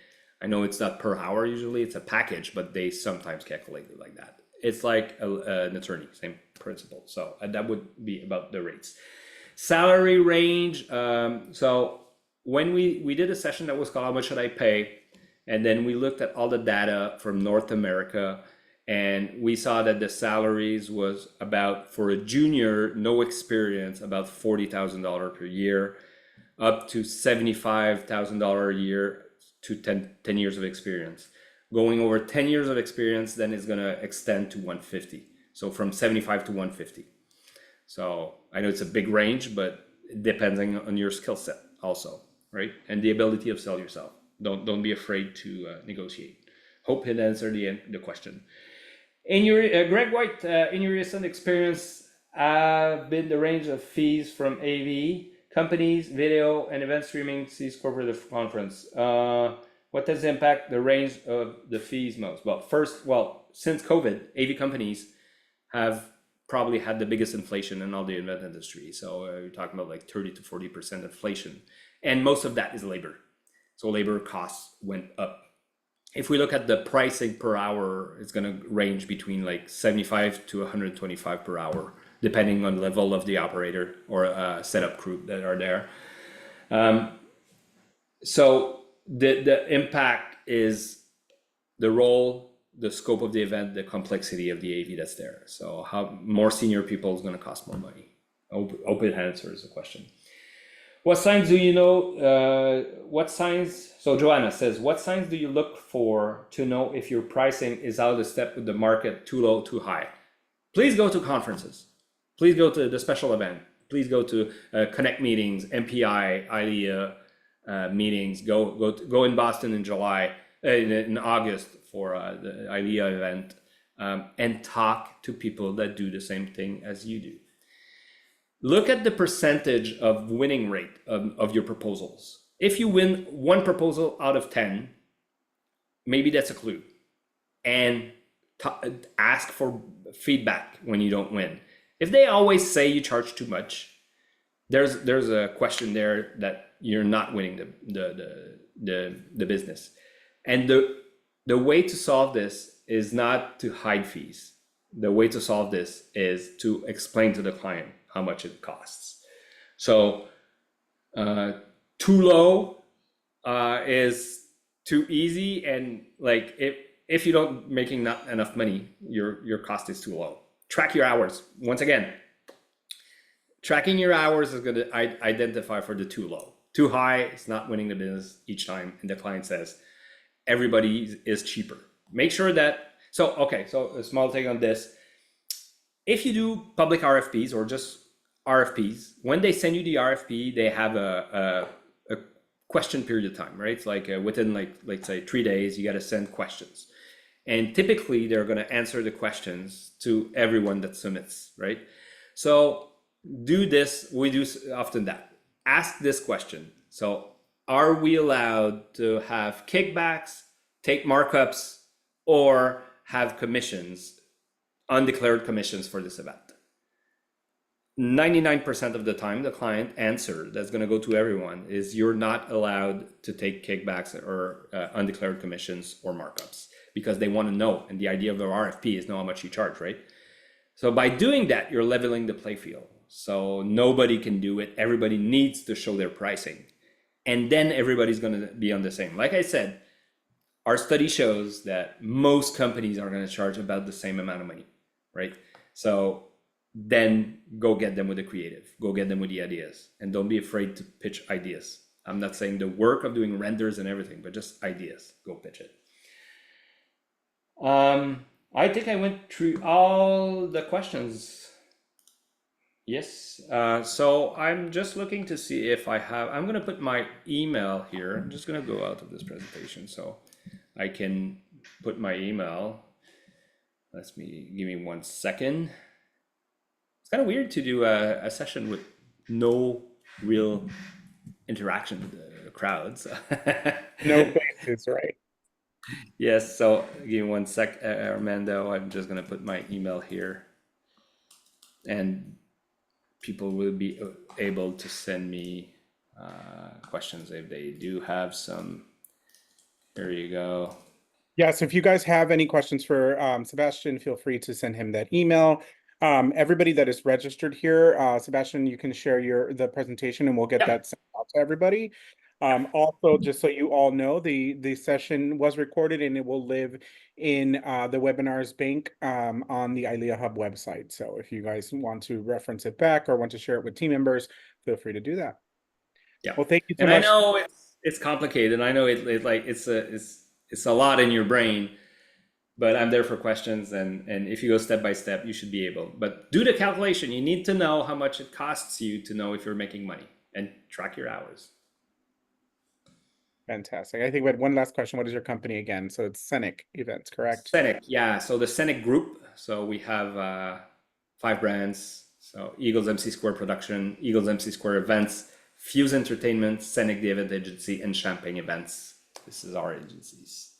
I know it's not per hour usually, it's a package, but they sometimes calculate it like that. It's like an attorney, same principle. So that would be about the rates. Salary range, so when we did a session that was called How Much Should I Pay? And then we looked at all the data from North America, and we saw that the salaries was about, for a junior, no experience, about $40,000 per year, up to $75,000 a year to 10 years of experience. Going over 10 years of experience, then it's gonna extend to 150. So from 75 to 150. So I know it's a big range, but depending on your skill set also, right? And the ability of sell yourself. Don't be afraid to negotiate. Hope it answered the question. In your Greg White, in your recent experience, been the range of fees from AV companies, video and event streaming, sees corporate conference. What does impact the range of the fees most? Well, since COVID, AV companies have probably had the biggest inflation in all the event industry. So you're talking about like 30 to 40% inflation. And most of that is labor. So labor costs went up. If we look at the pricing per hour, it's going to range between like 75 to 125 per hour, depending on the level of the operator or setup crew that are there. So the impact is the role, the scope of the event, the complexity of the AV that's there. So how more senior people is going to cost more money. Open answers the question. What signs do you know? So Joanna says, what signs do you look for to know if your pricing is out of step with the market, too low, too high? Please go to conferences. Please go to the special event. Please go to Connect meetings, MPI, ILEA meetings. Go in Boston in July, in August for the ILEA event, and talk to people that do the same thing as you do. Look at the percentage of winning rate of your proposals. If you win one proposal out of 10, maybe that's a clue. And ask for feedback when you don't win. If they always say you charge too much, there's a question there that you're not winning the business. And the way to solve this is not to hide fees. The way to solve this is to explain to the client how much it costs. So too low is too easy, and like If you don't making not enough money, your cost is too low. Track your hours. Once again, tracking your hours is going to identify for the too low. Too high, it's not winning the business each time. And the client says, everybody is cheaper. Make sure that, so, okay, so a small take on this. If you do public RFPs or just RFPs, when they send you the RFP, they have a question period of time, right? It's like within like, let's say 3 days, you got to send questions. And typically they're going to answer the questions to everyone that submits, right? So do this, we do often that. Ask this question. So are we allowed to have kickbacks, take markups, or have commissions, undeclared commissions for this event? 99% of the time, the client answer that's going to go to everyone is you're not allowed to take kickbacks or undeclared commissions or markups, because they want to know. And the idea of the RFP is know how much you charge, right? So by doing that, you're leveling the play field. So nobody can do it. Everybody needs to show their pricing. And then everybody's going to be on the same. Like I said, our study shows that most companies are going to charge about the same amount of money, right? So then go get them with the creative, go get them with the ideas, and don't be afraid to pitch ideas. I'm not saying the work of doing renders and everything, but just ideas, go pitch it. I think I went through all the questions. Yes, so I'm just looking to see if I have, I'm gonna put my email here. I'm just gonna go out of this presentation so I can put my email. Give me 1 second. It's kind of weird to do a session with no real interaction with the crowd. So. No faces, right? Yes, so give me 1 sec, Armando. I'm just gonna put my email here, and people will be able to send me questions if they do have some. There you go. Yes, if you guys have any questions for Sebastian, feel free to send him that email. Everybody that is registered here, Sebastian, you can share the presentation and we'll get that sent out to everybody. Also, just so you all know, the session was recorded and it will live in the webinars bank on the ILEA Hub website. So if you guys want to reference it back or want to share it with team members, feel free to do that. Yeah. Well, thank you so and much. I know it's complicated. I know it's a lot in your brain, but I'm there for questions, and if you go step by step, you should be able. But do the calculation. You need to know how much it costs you to know if you're making money, and track your hours. Fantastic. I think we had one last question. What is your company again? So it's Scenic Events, correct? Scenic, yeah. So the Scenic Group. So we have 5 brands. So Eagles MC Square Production, Eagles MC Square Events, Fuse Entertainment, Scenic the Event Agency, and Champagne Events. This is our agencies.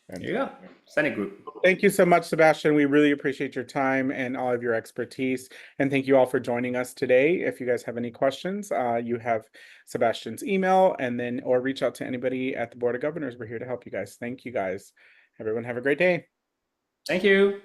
There you go. Scenic Group. Thank you so much, Sebastian. We really appreciate your time and all of your expertise. And thank you all for joining us today. If you guys have any questions, you have Sebastian's email or reach out to anybody at the Board of Governors. We're here to help you guys. Thank you guys. Everyone have a great day. Thank you.